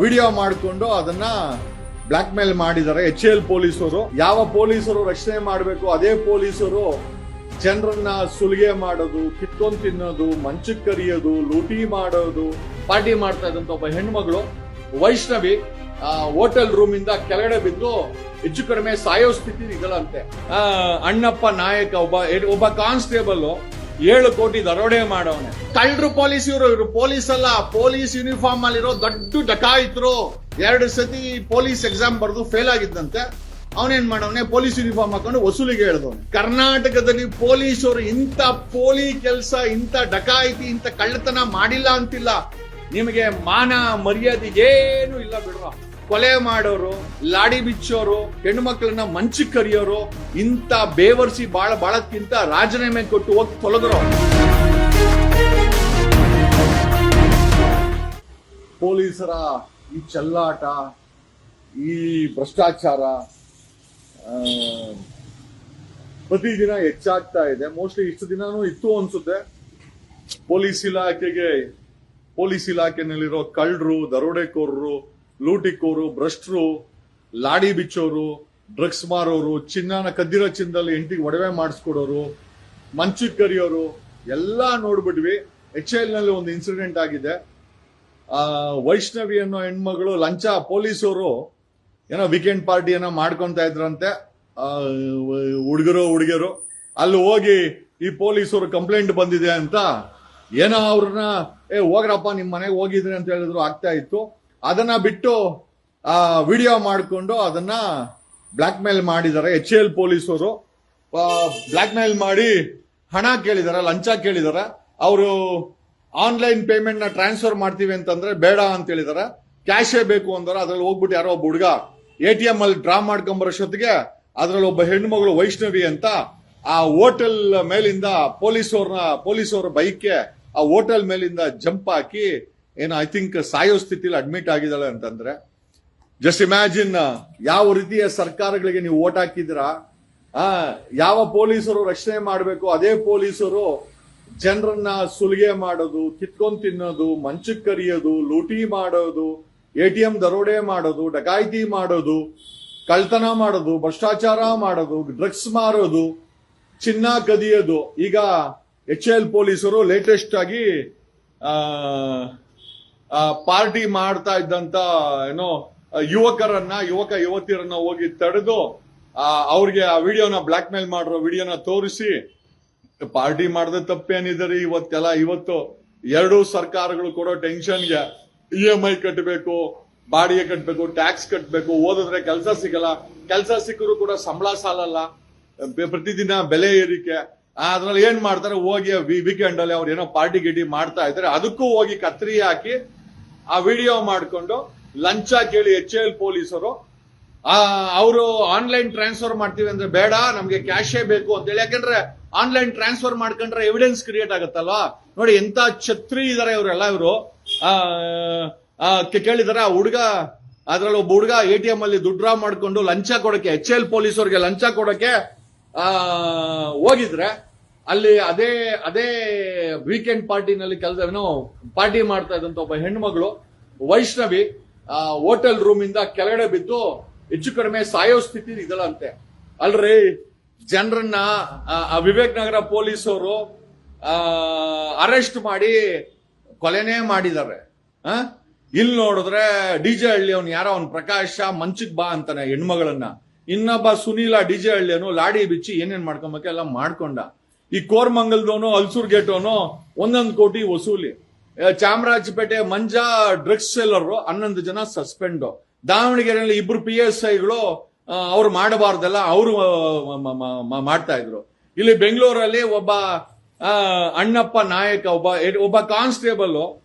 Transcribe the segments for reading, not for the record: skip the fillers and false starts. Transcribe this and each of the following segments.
Video ಮಾಡಿಕೊಂಡು ಅದನ್ನ black mail ಮಾಡಿದ್ದಾರೆ HAL ಪೊಲೀಸರು. ಯಾವ ಪೊಲೀಸರು ರಕ್ಷಣೆ ಮಾಡಬೇಕು ಅದೇ ಪೊಲೀಸರು ಜನರನ್ನ ಸುಲಿಗೆ ಮಾಡೋದು, ಕಿತ್ಕೊಂಡ್ ತಿನ್ನೋದು, ಮಂಚಕ್ಕೆ ಕರಿಯೋದು, ಲೂಟಿ ಮಾಡೋದು, ಪಾರ್ಟಿ ಮಾಡ್ತಾ ಇದ್ದಂತ ಒಬ್ಬ ಹೆಣ್ಮಗಳು ವೈಷ್ಣವಿ ಹೋಟೆಲ್ ರೂಮ್ ಇಂದ ಕೆಳಗಡೆ ಬಿದ್ದು ಹೆಚ್ಚು ಕಡಿಮೆ ಸಾಯೋ ಸ್ಥಿತಿ ಇದಳಂತೆ. ಅಣ್ಣಪ್ಪ ನಾಯಕ ಒಬ್ಬ ಕಾನ್ಸ್ಟೇಬಲ್ 7 ಕೋಟಿ ದರೋಡೆ ಮಾಡವನೆ. ಕಳ್ಳರು ಪೊಲೀಸ್, ಇವರು ಪೊಲೀಸ್ ಅಲ್ಲ, ಪೊಲೀಸ್ ಯೂನಿಫಾರ್ಮ್ ಅಲ್ಲಿರೋ ದೊಡ್ಡ ಡಕಾಯಿತರು. 2 ಸತಿ ಪೊಲೀಸ್ ಎಕ್ಸಾಮ್ ಬರೆದು ಫೇಲ್ ಆಗಿದ್ದಂತೆ. ಅವನೇನ್ ಮಾಡವನೆ, ಪೊಲೀಸ್ ಯೂನಿಫಾರ್ಮ್ ಹಾಕೊಂಡು ವಸೂಲಿಗೆ ಹೇಳ್ದವನೆ. ಕರ್ನಾಟಕದಲ್ಲಿ ಪೊಲೀಸರು ಇಂಥ ಪೋಲಿ ಕೆಲಸ, ಇಂಥ ಡಕಾಯಿತಿ, ಇಂಥ ಕಳ್ಳತನ ಮಾಡಿಲ್ಲ ಅಂತಿಲ್ಲ. ನಿಮಗೆ ಮಾನ ಮರ್ಯಾದೆ ಏನು ಇಲ್ಲ ಬಿಡುವ. ಕೊಲೆ ಮಾಡೋರು, ಲಾಡಿ ಬಿಚ್ಚೋರು, ಹೆಣ್ಣು ಮಕ್ಕಳನ್ನ ಮಂಚಕ್ಕೆ ಕರಿಯೋರು, ಇಂಥ ಬೇವರ್ಸಿ ಬಾಳಕ್ಕಿಂತ ರಾಜೀನಾಮೆ ಕೊಟ್ಟು ಹೋಗಿ ತೊಲಗರು. ಪೊಲೀಸರ ಈ ಚೆಲ್ಲಾಟ, ಈ ಭ್ರಷ್ಟಾಚಾರ ಪ್ರತಿದಿನ ಹೆಚ್ಚಾಗ್ತಾ ಇದೆ. ಮೋಸ್ಟ್ಲಿ ಇಷ್ಟು ದಿನಾನೂ ಇತ್ತು ಅನ್ಸುತ್ತೆ. ಪೊಲೀಸ್ ಇಲಾಖೆನಲ್ಲಿರೋ ಕಳ್ಳರು, ದರೋಡೆಕೋರರು, ಲೂಟಿಕೋರು, ಭ್ರಷ್ಟರು, ಲಾಡಿ ಬಿಚ್ಚೋರು, ಡ್ರಗ್ಸ್ ಮಾರೋರು, ಕದ್ದಿರೋ ಚಿನ್ನದಲ್ಲಿ ಹೆಂಡತಿಗೆ ಒಡವೆ ಮಾಡಿಸ್ಕೊಡೋರು, ಮಂಚಕ್ಕೆ ಕರಿಯೋರು ಎಲ್ಲ ನೋಡ್ಬಿಟ್ವಿ. HAL ನಲ್ಲಿ ಒಂದು ಇನ್ಸಿಡೆಂಟ್ ಆಗಿದೆ. ವೈಷ್ಣವಿ ಅನ್ನೋ ಹೆಣ್ಮಗಳು ಲಂಚ, ಪೊಲೀಸರು ಏನೋ ವೀಕೆಂಡ್ ಪಾರ್ಟಿಯನ್ನ ಮಾಡ್ಕೊಂತ ಇದ್ರಂತೆ. ಹುಡುಗಿಯರು ಅಲ್ಲಿ ಹೋಗಿ ಈ ಪೊಲೀಸರು ಕಂಪ್ಲೇಂಟ್ ಬಂದಿದೆ ಅಂತ ಏನೋ ಅವ್ರನ್ನ ಹೋಗ್ರಪ್ಪ ನಿಮ್ ಮನೆಗೆ ಹೋಗಿದ್ರಿ ಅಂತ ಹೇಳಿದ್ರು, ಆಗ್ತಾ ಇತ್ತು. ಅದನ್ನ ಬಿಟ್ಟು ವಿಡಿಯೋ ಮಾಡಿಕೊಂಡು ಅದನ್ನ ಬ್ಲಾಕ್ ಮೇಲ್ ಮಾಡಿದ್ದಾರೆ. HAL ಪೊಲೀಸರು ಬ್ಲಾಕ್ ಮೇಲ್ ಮಾಡಿ ಹಣ ಕೇಳಿದಾರೆ, ಲಂಚ ಕೇಳಿದಾರೆ. ಅವರು ಆನ್ಲೈನ್ ಪೇಮೆಂಟ್ ನ ಟ್ರಾನ್ಸ್ಫರ್ ಮಾಡ್ತೀವಿ ಅಂತಂದ್ರೆ ಬೇಡ ಅಂತ ಹೇಳಿದಾರೆ, ಕ್ಯಾಶೇ ಬೇಕು ಅಂದಾರೆ. ಅದ್ರಲ್ಲಿ ಹೋಗ್ಬಿಟ್ಟು ಯಾರೋ ಒಬ್ಬ ಹುಡುಗ ATM ಅಲ್ಲಿ ಡ್ರಾ ಮಾಡ್ಕೊಂಬರೋಷ್ಟೊತ್ತಿಗೆ ಅದ್ರಲ್ಲಿ ಒಬ್ಬ ಹೆಣ್ಮಗಳು ವೈಷ್ಣವಿ ಅಂತ ಆ ಹೋಟೆಲ್ ಮೇಲಿಂದ ಪೊಲೀಸರ ಬೈಕ್ಗೆ ಆ ಹೋಟೆಲ್ ಮೇಲಿಂದ ಜಂಪ್ ಹಾಕಿ ಏನೋ ಐ ಥಿಂಕ್ ಸಾಯೋ ಸ್ಥಿತಿಲಿ ಅಡ್ಮಿಟ್ ಆಗಿದ್ದಾಳೆ ಅಂತಂದ್ರೆ ಜಸ್ಟ್ ಇಮ್ಯಾಜಿನ್ ಯಾವ ರೀತಿಯ ಸರ್ಕಾರಗಳಿಗೆ ನೀವು ಓಟ್ ಹಾಕಿದಿರಾ. ಯಾವ ಪೊಲೀಸರು ರಕ್ಷಣೆ ಮಾಡಬೇಕು ಅದೇ ಪೊಲೀಸರು ಜನರನ್ನ ಸುಲಿಗೆ ಮಾಡೋದು, ಕಿತ್ಕೊಂಡ್ ತಿನ್ನೋದು, ಮಂಚಕ್ಕೆ ಕರಿಯೋದು, ಲೂಟಿ ಮಾಡೋದು, ATM ದರೋಡೆ ಮಾಡೋದು, ಡಕಾಯಿತಿ ಮಾಡೋದು, ಕಳ್ತನ ಮಾಡೋದು, ಭ್ರಷ್ಟಾಚಾರ ಮಾಡೋದು, ಡ್ರಗ್ಸ್ ಮಾರೋದು, ಚಿನ್ನ ಕದಿಯೋದು. ಈಗ HAL ಪೊಲೀಸರು ಲೇಟೆಸ್ಟ್ ಆಗಿ ಪಾರ್ಟಿ ಮಾಡ್ತಾ ಇದ್ದಂತ ಏನೋ ಯುವತಿಯರನ್ನ ಹೋಗಿ ತಡೆದು ಅವ್ರಿಗೆ ಆ ವಿಡಿಯೋನ ಬ್ಲಾಕ್ ಮೇಲ್ ಮಾಡಿರೋ ವಿಡಿಯೋನ ತೋರಿಸಿ ಪಾರ್ಟಿ ಮಾಡದೆ ತಪ್ಪೇನಿದ್ದಾರೆ. ಇವತ್ತು 2 ಸರ್ಕಾರಗಳು ಕೊಡೋ ಟೆನ್ಷನ್ಗೆ EMI ಕಟ್ಟಬೇಕು, ಬಾಡಿಗೆ ಕಟ್ಟಬೇಕು, ಟ್ಯಾಕ್ಸ್ ಕಟ್ಟಬೇಕು, ಓದಿದ್ರೆ ಕೆಲಸ ಸಿಗಲ್ಲ, ಕೆಲಸ ಸಿಕ್ಕರೂ ಕೂಡ ಸಂಬಳ ಸಾಲಲ್ಲ, ಪ್ರತಿದಿನ ಬೆಲೆ ಏರಿಕೆ. ಅದ್ರಲ್ಲಿ ಏನ್ ಮಾಡ್ತಾರೆ, ಹೋಗಿ ವೀಕೆಂಡ್ ಅಲ್ಲಿ ಅವ್ರು ಏನೋ ಪಾರ್ಟಿ ಗಿಟಿ ಮಾಡ್ತಾ ಇದ್ದಾರೆ, ಅದಕ್ಕೂ ಹೋಗಿ ಕತ್ರಿ ಹಾಕಿ ಆ ವಿಡಿಯೋ ಮಾಡ್ಕೊಂಡು ಲಂಚ ಕೇಳಿ HAL ಪೊಲೀಸರು ಅವರು ಆನ್ಲೈನ್ ಟ್ರಾನ್ಸ್ಫರ್ ಮಾಡ್ತೀವಿ ಅಂದ್ರೆ ಬೇಡ, ನಮ್ಗೆ ಕ್ಯಾಶೇ ಬೇಕು ಅಂತೇಳಿ. ಯಾಕಂದ್ರೆ ಆನ್ಲೈನ್ ಟ್ರಾನ್ಸ್ಫರ್ ಮಾಡ್ಕೊಂಡ್ರೆ ಎವಿಡೆನ್ಸ್ ಕ್ರಿಯೇಟ್ ಆಗುತ್ತಲ್ವಾ. ನೋಡಿ ಎಂತ ಛತ್ರಿ ಇದಾರೆ ಇವರೆಲ್ಲ. ಇವರು ಕೇಳಿದಾರೆ ಆ ಹುಡುಗ, ಅದ್ರಲ್ಲಿ ಒಬ್ಬ ಹುಡುಗ ATM ಅಲ್ಲಿ ದುಡ್ಡು ಡ್ರಾ ಮಾಡ್ಕೊಂಡು ಲಂಚ ಕೊಡಕ್ಕೆ, HAL ಪೊಲೀಸರಿಗೆ ಲಂಚ ಕೊಡಕ್ಕೆ ಹೋಗಿದ್ರೆ ಅಲ್ಲಿ ಅದೇ ವೀಕೆಂಡ್ ಪಾರ್ಟಿನಲ್ಲಿ ಪಾರ್ಟಿ ಮಾಡ್ತಾ ಇದ್ದಂತ ಒಬ್ಬ ಹೆಣ್ಮಗಳು ವೈಷ್ಣವಿ ಹೋಟೆಲ್ ರೂಮ್ ಇಂದ ಕೆಳಗಡೆ ಬಿದ್ದು ಹೆಚ್ಚು ಕಡಿಮೆ ಸಾಯೋ ಸ್ಥಿತಿ ಇದಳಂತೆ. ಅಲ್ರಿ, ಜನರನ್ನ ವಿವೇಕ್ ನಗರ ಪೊಲೀಸರು ಅರೆಸ್ಟ್ ಮಾಡಿ ಕೊಲೆನೇ ಮಾಡಿದ್ದಾರೆ. ಇಲ್ಲಿ ನೋಡಿದ್ರೆ DJ ಹಳ್ಳಿ ಅವನು ಯಾರೋ ಅವ್ನ ಪ್ರಕಾಶ ಮಂಚಕ್ ಬಾ ಅಂತಾನೆ ಹೆಣ್ಮಗಳನ್ನ. ಇನ್ನೊಬ್ಬ ಸುನೀಲ DJ ಹಳ್ಳಿಯವನು ಲಾಡಿ ಬಿಚ್ಚಿ ಏನೇನ್ ಮಾಡ್ಕೊಬೇಕ ಎಲ್ಲ ಮಾಡ್ಕೊಂಡ. ಈ ಕೋರ್ಮಂಗಲ್ದವನು, ಅಲ್ಸೂರ್ ಗೇಟ್ ಅವನು 1 ಕೋಟಿ ವಸೂಲಿ. ಚಾಮರಾಜಪೇಟೆ ಮಂಜಾ ಡ್ರಗ್ಸ್ ಸೆಲ್ಲರ್ 11 ಜನ ಸಸ್ಪೆಂಡ್. ದಾವಣಗೆರೆಯಲ್ಲಿ 2 PSIಗಳು ಅವ್ರು ಮಾಡಬಾರ್ದಲ್ಲ, ಅವರು ಮಾಡ್ತಾ ಇದ್ರು. ಇಲ್ಲಿ ಬೆಂಗಳೂರಲ್ಲಿ ಒಬ್ಬ ಅಣ್ಣಪ್ಪ ನಾಯಕ ಒಬ್ಬ ಕಾನ್ಸ್ಟೇಬಲ್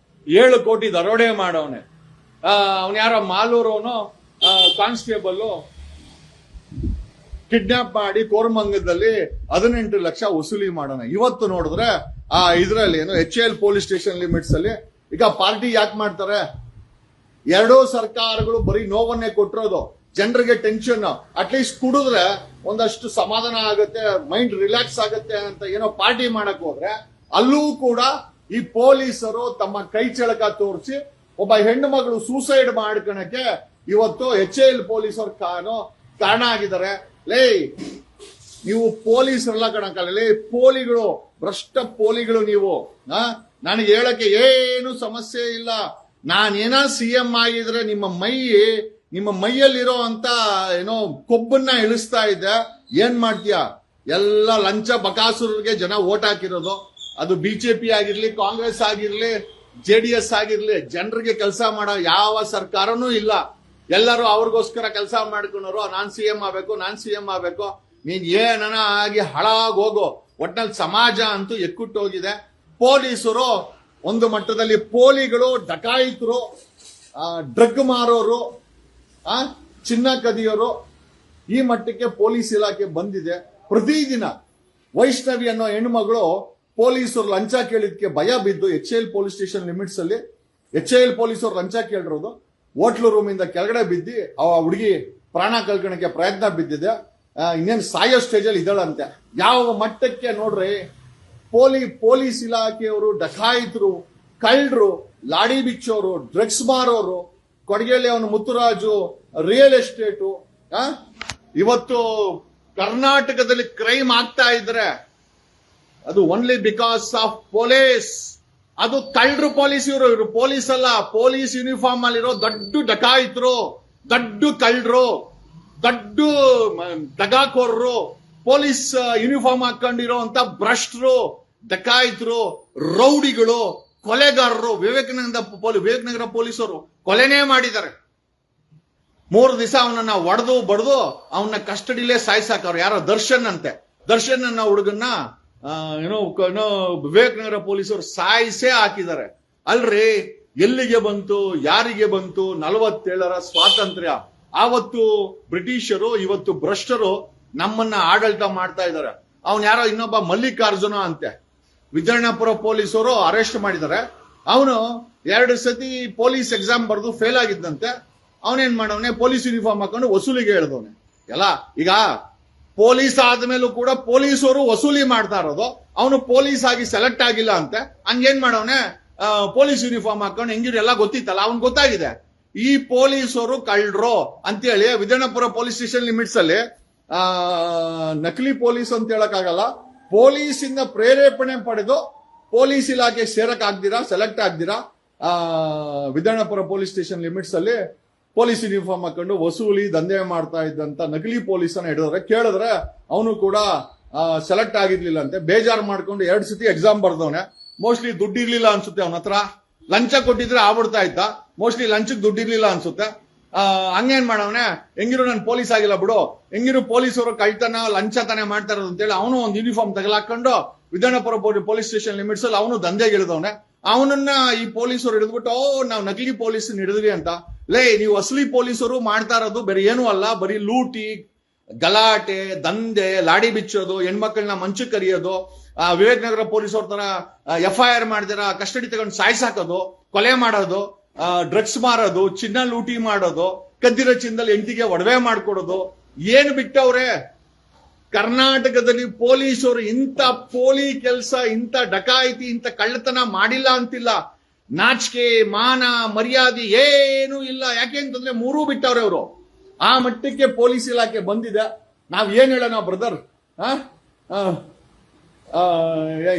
7 ಕೋಟಿ ದರೋಡೆ ಮಾಡವನೆ. ಅವನ್ ಯಾರೋ ಮಾಲೂರವನು ಕಾನ್ಸ್ಟೇಬಲ್ ಕಿಡ್ನಾಪ್ ಮಾಡಿ ಕೋರಮಂಗಲದಲ್ಲಿ 18 ಲಕ್ಷ ವಸೂಲಿ ಮಾಡೋಣ. ಇವತ್ತು ನೋಡಿದ್ರೆ ಇದ್ರಲ್ಲಿ ಏನು HAL ಪೊಲೀಸ್ ಸ್ಟೇಷನ್ ಲಿಮಿಟ್ಸ್ ಅಲ್ಲಿ ಈಗ ಪಾರ್ಟಿ ಯಾಕೆ ಮಾಡ್ತಾರೆ? 2 ಸರ್ಕಾರಗಳು ಬರೀ ನೋವನ್ನೇ ಕೊಟ್ಟಿರೋದು. ಜನರಿಗೆ ಟೆನ್ಷನ್. ಅಟ್ಲೀಸ್ಟ್ ಕುಡಿದ್ರೆ ಒಂದಷ್ಟು ಸಮಾಧಾನ ಆಗುತ್ತೆ, ಮೈಂಡ್ ರಿಲ್ಯಾಕ್ಸ್ ಆಗುತ್ತೆ ಅಂತ ಏನೋ ಪಾರ್ಟಿ ಮಾಡಕ್ ಹೋದ್ರೆ ಅಲ್ಲೂ ಕೂಡ ಈ ಪೊಲೀಸರು ತಮ್ಮ ಕೈ ಚಳಕ ತೋರಿಸಿ ಒಬ್ಬ ಹೆಣ್ಣು ಮಗಳು ಸೂಸೈಡ್ ಮಾಡ್ಕೊಳಕ್ಕೆ ಇವತ್ತು HAL ಪೊಲೀಸರು ಕಾರಣ ಆಗಿದ್ದಾರೆ. ಲೇ ನೀವು ಪೊಲೀಸರೆಲ್ಲ ಕಣಕಲ್ಲ, ಲೇ ಪೋಲಿಗಳು, ಭ್ರಷ್ಟ ಪೋಲಿಗಳು ನೀವು. ನನಗೆ ಹೇಳಕ್ಕೆ ಏನು ಸಮಸ್ಯೆ ಇಲ್ಲ. ನಾನೇನ CM ಆಗಿದ್ರೆ ನಿಮ್ಮ ಮೈಯಲ್ಲಿರೋ ಅಂತ ಏನೋ ಕೊಬ್ಬನ್ನ ಇಳಿಸ್ತಾ ಇದ್ದೆ. ಏನ್ ಮಾಡ್ತೀಯ? ಎಲ್ಲ ಲಂಚ ಬಕಾಸುರರಿಗೆ ಜನ ಓಟ್ ಹಾಕಿರೋದು. ಅದು BJP ಆಗಿರ್ಲಿ, ಕಾಂಗ್ರೆಸ್ ಆಗಿರ್ಲಿ, JDS ಆಗಿರ್ಲಿ, ಜನರಿಗೆ ಕೆಲಸ ಮಾಡೋ ಯಾವ ಸರ್ಕಾರನೂ ಇಲ್ಲ. ಎಲ್ಲರೂ ಅವ್ರಿಗೋಸ್ಕರ ಕೆಲಸ ಮಾಡ್ಕೊಂಡರು. ನಾನ್ CM ಆಗ್ಬೇಕು. ನೀನ್ ಏನನ ಆಗಿ ಹಾಳಾಗಿ ಹೋಗೋ. ಒಟ್ನಲ್ಲಿ ಸಮಾಜ ಅಂತೂ ಎಕ್ಕುಟ್ಟೋಗಿದೆ. ಪೊಲೀಸರು ಒಂದು ಮಟ್ಟದಲ್ಲಿ ಪೋಲಿಗಳು, ಡಕಾಯಿತರು, ಡ್ರಗ್ ಮಾರೋರು, ಚಿನ್ನ ಕದಿಯೋರು, ಈ ಮಟ್ಟಕ್ಕೆ ಪೊಲೀಸ್ ಇಲಾಖೆ ಬಂದಿದೆ. ಪ್ರತಿದಿನ ವೈಷ್ಣವಿ ಅನ್ನೋ ಹೆಣ್ಮಗಳು ಪೊಲೀಸರು ಲಂಚ ಕೇಳಿದ್ಕೆ ಭಯ ಬಿದ್ದು HAL ಪೊಲೀಸ್ ಸ್ಟೇಷನ್ ಲಿಮಿಟ್ಸ್ ಅಲ್ಲಿ HAL ಪೊಲೀಸರು ಲಂಚ ಕೇಳಿರೋದು. ಹೋಟ್ಲು ರೂಮಿಂದ ಕೆಳಗಡೆ ಬಿದ್ದಿ ಆ ಹುಡುಗಿ ಪ್ರಾಣ ಕಳ್ಕೊಳಕ್ಕೆ ಪ್ರಯತ್ನ ಬಿದ್ದಿದೆ. ಇನ್ನೇನು ಸಾಯೋ ಸ್ಟೇಜಲ್ಲಿ ಇದ್ದಾಳಂತೆ. ಯಾವ ಮಟ್ಟಕ್ಕೆ ನೋಡ್ರಿ, ಪೊಲೀಸ್ ಇಲಾಖೆಯವರು ಡಕಾಯಿತರು, ಕಳ್ಳರು, ಲಾಡಿ ಬಿಚ್ಚೋರು, ಡ್ರಗ್ಸ್ ಮಾರೋರು, ಕೊಡಗೇಲಿ ಅವನು ಮುತ್ತುರಾಜು ರಿಯಲ್ ಎಸ್ಟೇಟು. ಇವತ್ತು ಕರ್ನಾಟಕದಲ್ಲಿ ಕ್ರೈಮ್ ಆಗ್ತಾ ಇದ್ರೆ ಅದು ಓನ್ಲಿ ಬಿಕಾಸ್ ಆಫ್ ಪೊಲೀಸ್. ಅದು ಕಳ್ಳರು ಪೊಲೀಸ್. ಇವರು ಪೊಲೀಸ್ ಅಲ್ಲ, ಪೊಲೀಸ್ ಯೂನಿಫಾರ್ಮ್ ಅಲ್ಲಿರೋ ದೊಡ್ಡ ಡಕಾಯಿತರು, ದೊಡ್ಡ ಕಳ್ಳರು, ದೊಡ್ಡ ದಗಾಕೋರರು, ಪೊಲೀಸ್ ಯೂನಿಫಾರ್ಮ್ ಹಾಕೊಂಡಿರೋ ಅಂತ ಭ್ರಷ್ಟರು, ಡಕಾಯಿತರು, ರೌಡಿಗಳು, ಕೊಲೆಗಾರರು. ವಿವೇಕನಗರ ಪೊಲೀಸರು ಕೊಲೆನೇ ಮಾಡಿದ್ದಾರೆ. 3 ದಿವಸ ಅವನನ್ನ ಒಡೆದು ಬಡ್ದು ಅವನ್ನ ಕಸ್ಟಡಿಲೇ ಸಾಯಿಸಾಕವ್ರು. ಯಾರೋ ದರ್ಶನ್ ಅಂತೆ, ದರ್ಶನ್ ಅನ್ನೋ ಹುಡುಗನ್ನ ಏನೋ ವಿವೇಕನಗರ ಪೊಲೀಸರು ಸಾಯಿಸೇ ಹಾಕಿದ್ದಾರೆ. ಅಲ್ರಿ, ಎಲ್ಲಿಗೆ ಬಂತು, ಯಾರಿಗೆ ಬಂತು 47ರ ಸ್ವಾತಂತ್ರ್ಯ? ಆವತ್ತು ಬ್ರಿಟಿಷರು, ಇವತ್ತು ಭ್ರಷ್ಟರು ನಮ್ಮನ್ನ ಆಡಳಿತ ಮಾಡ್ತಾ ಇದ್ದಾರೆ. ಅವನ್ ಯಾರೋ ಇನ್ನೊಬ್ಬ ಮಲ್ಲಿಕಾರ್ಜುನ ಅಂತೆ, ವಿಜಯನಗರ ಪೊಲೀಸರು ಅರೆಸ್ಟ್ ಮಾಡಿದ್ದಾರೆ. ಅವನು 2 ಸತಿ ಪೊಲೀಸ್ ಎಕ್ಸಾಮ್ ಬರೆದು ಫೇಲ್ ಆಗಿದ್ದಂತೆ. ಅವನೇನ್ ಮಾಡವನೆ, ಪೊಲೀಸ್ ಯೂನಿಫಾರ್ಮ್ ಹಾಕೊಂಡು ವಸೂಲಿಗೆ ಹೇಳ್ದವನೆ. ಎಲ್ಲ ಈಗ ಪೊಲೀಸ್ ಆದ್ಮೇಲೂ ಕೂಡ ಪೊಲೀಸರು ವಸೂಲಿ ಮಾಡ್ತಾ ಇರೋದು. ಅವನು ಪೊಲೀಸ್ ಆಗಿ ಸೆಲೆಕ್ಟ್ ಆಗಿಲ್ಲ ಅಂತೆ. ಹಂಗೇನ್ ಮಾಡವನೆ, ಪೊಲೀಸ್ ಯೂನಿಫಾರ್ಮ್ ಹಾಕೊಂಡು ಹೆಂಗಿರು ಎಲ್ಲ ಗೊತ್ತಿತ್ತಲ್ಲ, ಅವ್ನ್ ಗೊತ್ತಾಗಿದೆ ಈ ಪೊಲೀಸರು ಕಳ್ಳರು ಅಂತೇಳಿ. ವಿಜಯನಗರ ಪೊಲೀಸ್ ಸ್ಟೇಷನ್ ಲಿಮಿಟ್ಸ್ ಅಲ್ಲಿ ನಕಲಿ ಪೊಲೀಸ್ ಅಂತ ಹೇಳಕ್ಕಾಗಲ್ಲ, ಪೊಲೀಸಿಂದ ಪ್ರೇರೇಪಣೆ ಪಡೆದು ಪೊಲೀಸ್ ಇಲಾಖೆ ಸೇರಕ್ ಆಗ್ದಿರಾ, ಸೆಲೆಕ್ಟ್ ಆಗ್ದಿರಾ, ವಿಜಯನಗರ ಪೊಲೀಸ್ ಸ್ಟೇಷನ್ ಲಿಮಿಟ್ಸ್ ಅಲ್ಲಿ ಪೊಲೀಸ್ ಯೂನಿಫಾರ್ಮ್ ಹಾಕೊಂಡು ವಸೂಲಿ ದಂಧೆ ಮಾಡ್ತಾ ಇದ್ದಂತ ನಕಲಿ ಪೊಲೀಸನ್ನ ಹಿಡಿದ್ರೆ, ಕೇಳಿದ್ರೆ ಅವನು ಕೂಡ ಸೆಲೆಕ್ಟ್ ಆಗಿರ್ಲಿಲ್ಲ ಅಂತೆ. ಬೇಜಾರು ಮಾಡ್ಕೊಂಡು 2 ಸತಿ ಎಕ್ಸಾಮ್ ಬರ್ದವನೆ. ಮೋಸ್ಟ್ಲಿ ದುಡ್ಡು ಇರ್ಲಿಲ್ಲ ಅನ್ಸುತ್ತೆ ಅವನ ಹತ್ರ. ಲಂಚ ಕೊಟ್ಟಿದ್ರೆ ಆಗ್ಬಿಡ್ತಾ ಇತ್ತ. ಮೋಸ್ಟ್ಲಿ ಲಂಚಕ್ಕೆ ದುಡ್ಡು ಇರ್ಲಿಲ್ಲ ಅನ್ಸುತ್ತೆ. ಹಂಗೇನ್ ಮಾಡವನೆ, ಹೆಂಗಿರು ನಾನು ಪೊಲೀಸ್ ಆಗಿಲ್ಲ ಬಿಡು, ಹೆಂಗಿರು ಪೊಲೀಸರು ಕಳ್ತನ ಲಂಚ ತಾನೆ ಮಾಡ್ತಾ ಇರೋದು ಅಂತೇಳಿ ಅವನು ಒಂದು ಯೂನಿಫಾರ್ಮ್ ತಗಲಾಕೊಂಡು ವಿಜಯನಗರ ಪೊಲೀಸ್ ಸ್ಟೇಷನ್ ಲಿಮಿಟ್ಸ್ ಅಲ್ಲಿ ಅವನು ದಂಧೆಗೆ ಇಳಿದವನೆ. ಅವನನ್ನ ಈ ಪೊಲೀಸರು ಹಿಡಿದ್ಬಿಟ್ಟು ನಾವು ನಕಲಿ ಪೊಲೀಸ್ ಹಿಡಿದ್ವಿ ಅಂತ. ಲೇ, ನೀವು ಅಸಲಿ ಪೊಲೀಸರು ಮಾಡ್ತಾ ಇರೋದು ಬೇರೆ ಏನೂ ಅಲ್ಲ, ಬರೀ ಲೂಟಿ, ಗಲಾಟೆ, ದಂಧೆ, ಲಾಡಿ ಬಿಚ್ಚೋದು, ಹೆಣ್ಮಕ್ಳನ್ನ ಮಂಚಕ್ಕೆ ಕರಿಯೋದು, ವಿವೇಕನಗರ ಪೊಲೀಸವ್ರ ತರ FIR ಮಾಡಿದಿರ ಕಸ್ಟಡಿ ತಗೊಂಡು ಸಾಯಿಸಾಕೋದು, ಕೊಲೆ ಮಾಡೋದು, ಡ್ರಗ್ಸ್ ಮಾರೋದು, ಚಿನ್ನ ಲೂಟಿ ಮಾಡೋದು, ಕದ್ದಿರೋ ಚಿನ್ನದಲ್ಲಿ ಹೆಂಡತಿಗೆ ಒಡವೆ ಮಾಡ್ಕೊಡೋದು. ಏನ್ ಬಿಟ್ಟವ್ರೆ ಕರ್ನಾಟಕದಲ್ಲಿ ಪೊಲೀಸರು? ಇಂಥ ಪೋಲಿ ಕೆಲಸ, ಇಂಥ ಡಕಾಯಿತಿ, ಇಂಥ ಕಳ್ಳತನ ಮಾಡಿಲ್ಲ ಅಂತಿಲ್ಲ. ನಾಚಿಕೆ, ಮಾನ, ಮರ್ಯಾದೆ ಏನೂ ಇಲ್ಲ. ಯಾಕೆ ಅಂತಂದ್ರೆ 3 ಬಿಟ್ಟವ್ರೆ ಅವರು. ಆ ಮಟ್ಟಕ್ಕೆ ಪೊಲೀಸ್ ಇಲಾಖೆ ಬಂದಿದೆ. ನಾವ್ ಏನ್ ಹೇಳೋಣ ಬ್ರದರ್?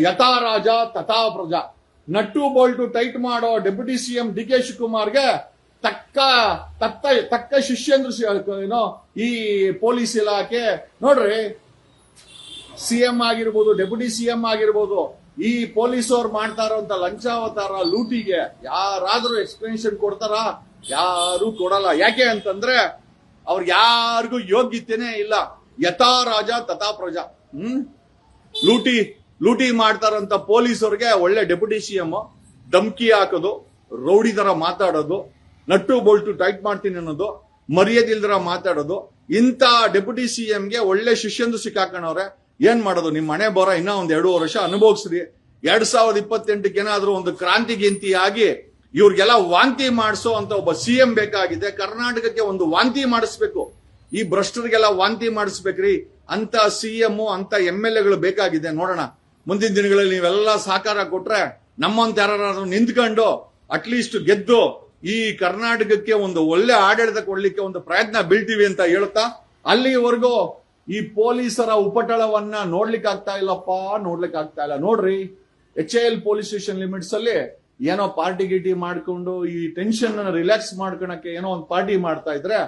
ಯಥಾ ರಾಜ ತಥಾ ಪ್ರಜಾ. ನಟ್ಟು ಬೋಲ್ಟು ಟೈಟ್ ಮಾಡೋ ಡೆಪ್ಯೂಟಿ CM DK ಶಿವಕುಮಾರ್ಗೆ ತಕ್ಕ ಶಿಷ್ಯಂದ್ರು ಏನೋ ಈ ಪೊಲೀಸ್ ಇಲಾಖೆ. ನೋಡ್ರಿ, CM ಆಗಿರ್ಬೋದು, ಡೆಪ್ಯೂಟಿ CM ಆಗಿರ್ಬೋದು, ಈ ಪೊಲೀಸವ್ರು ಮಾಡ್ತಾ ಇರೋಂತ ಲಂಚಾವತಾರ ಲೂಟಿಗೆ ಯಾರಾದ್ರೂ ಎಕ್ಸ್ಪ್ಲನೇಷನ್ ಕೊಡ್ತಾರ? ಯಾರು ಕೊಡಲ್ಲ. ಯಾಕೆ ಅಂತಂದ್ರೆ ಅವ್ರಿಗೆ ಯಾರಿಗೂ ಯೋಗ್ಯತೆನೇ ಇಲ್ಲ. ಯಥಾ ರಾಜ ತಥಾ ಪ್ರಜಾ. ಲೂಟಿ ಮಾಡ್ತಾರಂತ ಪೊಲೀಸರಿಗೆ ಒಳ್ಳೆ ಡೆಪ್ಯೂಟಿ CM ಧಮ್ಕಿ ಹಾಕೋದು, ರೌಡಿ ತರ ಮಾತಾಡೋದು, ನಟ್ಟು ಬೋಲ್ಟು ಟೈಟ್ ಮಾಡ್ತೀನಿ ಅನ್ನೋದು, ಮರ್ಯಾದಿಲ್ದರ ಮಾತಾಡೋದು. ಇಂಥ ಡೆಪ್ಯೂಟಿ CMಗೆ ಒಳ್ಳೆ ಶಿಷ್ಯಂದು ಸಿಕ್ಕಾಕಣವ್ರೆ. ಏನ್ ಮಾಡೋದು? ನಿಮ್ ಮನೆ ಬರೋ ಇನ್ನ ಒಂದ್ 2 ವರ್ಷ ಅನುಭವಿಸ್ರಿ. 2028ಕ್ಕೆ ಏನಾದ್ರೂ ಒಂದು ಕ್ರಾಂತಿ ಗಿಂತಿ ಆಗಿ ಇವ್ರಿಗೆಲ್ಲ ವಾಂತಿ ಮಾಡಿಸೋ ಅಂತ ಒಬ್ಬ CM ಬೇಕಾಗಿದೆ. ಕರ್ನಾಟಕಕ್ಕೆ ಒಂದು ವಾಂತಿ ಮಾಡಿಸ್ಬೇಕು. ಈ ಭ್ರಷ್ಟರಿಗೆಲ್ಲ ವಾಂತಿ ಮಾಡಿಸ್ಬೇಕ್ರಿ. ಅಂತ CM, ಅಂತ MLAಗಳು ಬೇಕಾಗಿದೆ. ನೋಡೋಣ ಮುಂದಿನ ದಿನಗಳಲ್ಲಿ ನೀವೆಲ್ಲ ಸಹಕಾರ ಕೊಟ್ರೆ, ನಮ್ಮಂತ ಯಾರಾದ್ರೂ ನಿಂತ್ಕೊಂಡು ಅಟ್ಲೀಸ್ಟ್ ಗೆದ್ದು ಈ ಕರ್ನಾಟಕಕ್ಕೆ ಒಂದು ಒಳ್ಳೆ ಆಡಳಿತ ಕೊಡ್ಲಿಕ್ಕೆ ಒಂದು ಪ್ರಯತ್ನ ಬೀಳ್ತೀವಿ ಅಂತ ಹೇಳ್ತಾ, ಅಲ್ಲಿವರೆಗೂ ಈ ಪೊಲೀಸರ ಉಪಟಳವನ್ನ ನೋಡ್ಲಿಕ್ಕೆ ಆಗ್ತಾ ಇಲ್ಲ. ನೋಡ್ರಿ, HAL ಪೊಲೀಸ್ ಸ್ಟೇಷನ್ ಲಿಮಿಟ್ಸ್ ಅಲ್ಲಿ ಏನೋ ಪಾರ್ಟಿ ಗಿಟಿ ಮಾಡ್ಕೊಂಡು ಈ ಟೆನ್ಷನ್ ರಿಲ್ಯಾಕ್ಸ್ ಮಾಡ್ಕೊಳಕ್ಕೆ ಏನೋ ಒಂದು ಪಾರ್ಟಿ ಮಾಡ್ತಾ ಇದ್ರೆ,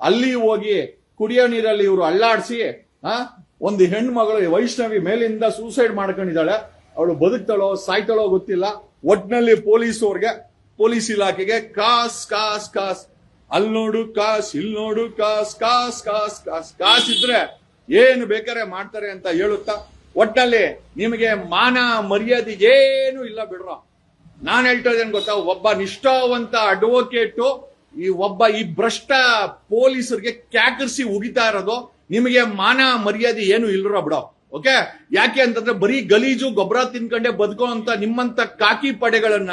ಅಲ್ಲಿ ಹೋಗಿ ಕುಡಿಯೋ ನೀರಲ್ಲಿ ಇವರು ಅಲ್ಲಾಡಿಸಿ ಒಂದು ಹೆಣ್ಮಗಳು ವೈಷ್ಣವಿ ಮೇಲಿಂದ ಸೂಸೈಡ್ ಮಾಡ್ಕೊಂಡಿದ್ದಾಳೆ. ಅವಳು ಬದುಕ್ತಾಳೋ ಸಾಯ್ತಾಳೋ ಗೊತ್ತಿಲ್ಲ. ಒಟ್ನಲ್ಲಿ ಪೊಲೀಸ್ ಇಲಾಖೆಗೆ ಕಾಸ್ ಅಲ್ಲಿ ನೋಡು ಕಾಸ್, ಇಲ್ಲಿ ನೋಡು ಕಾಸ್ ಇದ್ರೆ ಏನು ಬೇಕಾರೆ ಮಾಡ್ತಾರೆ ಅಂತ ಹೇಳುತ್ತಾ, ಒಟ್ನಲ್ಲಿ ನಿಮಗೆ ಮಾನ ಮರ್ಯಾದೆ ಏನು ಇಲ್ಲ ಬಿಡ್ರ. ನಾನ್ ಹೇಳ್ತಾ ಇದ್ದೇನೆ ಗೊತ್ತಾ, ಒಬ್ಬ ನಿಷ್ಠಾವಂತ ಅಡ್ವೊಕೇಟ್ ಈ ಭ್ರಷ್ಟ ಪೊಲೀಸರಿಗೆ ಕ್ಯಾಕರಿಸಿ ಉಗಿತಾ ಇರೋದು, ನಿಮಗೆ ಮಾನ ಮರ್ಯಾದೆ ಏನು ಇಲ್ರ ಬಿಡೋ. ಓಕೆ, ಯಾಕೆ ಅಂತಂದ್ರೆ ಬರೀ ಗಲೀಜು ಗೊಬ್ಬರ ತಿನ್ಕೊಂಡೆ ಬದುಕೋ ಅಂತ ನಿಮ್ಮಂತ ಕಾಕಿ ಪಡೆಗಳನ್ನ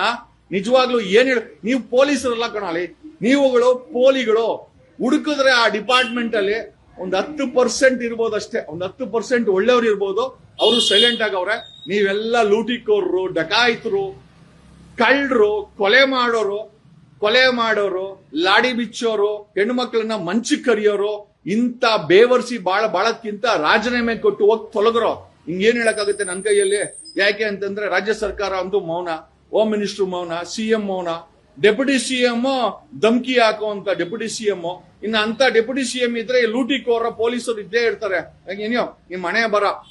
ನಿಜವಾಗ್ಲೂ ಏನ್ ನೀವು ಪೊಲೀಸರಲ್ಲ ಕಣಾಲಿ, ನೀವುಗಳು ಪೋಲಿಗಳು. ಹುಡುಕಿದ್ರೆ ಆ ಡಿಪಾರ್ಟ್ಮೆಂಟ್ ಅಲ್ಲಿ ಒಂದು 10% ಇರ್ಬೋದು ಅಷ್ಟೇ, ಒಂದು 10% ಒಳ್ಳೆಯವ್ರು ಇರ್ಬೋದು, ಅವರು ಸೈಲೆಂಟ್ ಆಗವ್ರೆ. ನೀವೆಲ್ಲ ಲೂಟಿಕೋರರು, ಡಕಾಯಿತರು, ಕಳ್ಳರು, ಕೊಲೆ ಮಾಡೋರು, ಲಾಡಿ ಬಿಚ್ಚೋರು, ಹೆಣ್ಮಕ್ಳನ್ನ ಮಂಚಕ್ಕೆ ಕರಿಯೋರು, ಇಂತ ಬೇವರ್ಸಿ ಬಾಳಕ್ಕಿಂತ ರಾಜೀನಾಮೆ ಕೊಟ್ಟು ಹೋಗಿ ತೊಲಗ್ರೋ. ಹಿಂಗೇನ್ ಹೇಳಕ್ಕಾಗುತ್ತೆ ನನ್ನ ಕೈಯಲ್ಲಿ? ಯಾಕೆ ಅಂತಂದ್ರೆ ರಾಜ್ಯ ಸರ್ಕಾರ ಅಂತೂ ಮೌನ, ಹೋಮ್ ಮಿನಿಸ್ಟರ್ ಮೌನ, CM ಮೌನ, ಡೆಪ್ಯೂಟಿ CM ಧಮ್ಕಿ ಹಾಕುವಂತ ಡೆಪ್ಯೂಟಿ CM. ಇನ್ನು ಅಂತ ಡೆಪ್ಯೂಟಿ CM ಇದ್ರೆ ಲೂಟಿಕೋರ ಪೊಲೀಸರು ಇದ್ದೇ ಇರ್ತಾರೆ. ಏನೋ ನಿಮ್ ಮನೆ ಬರ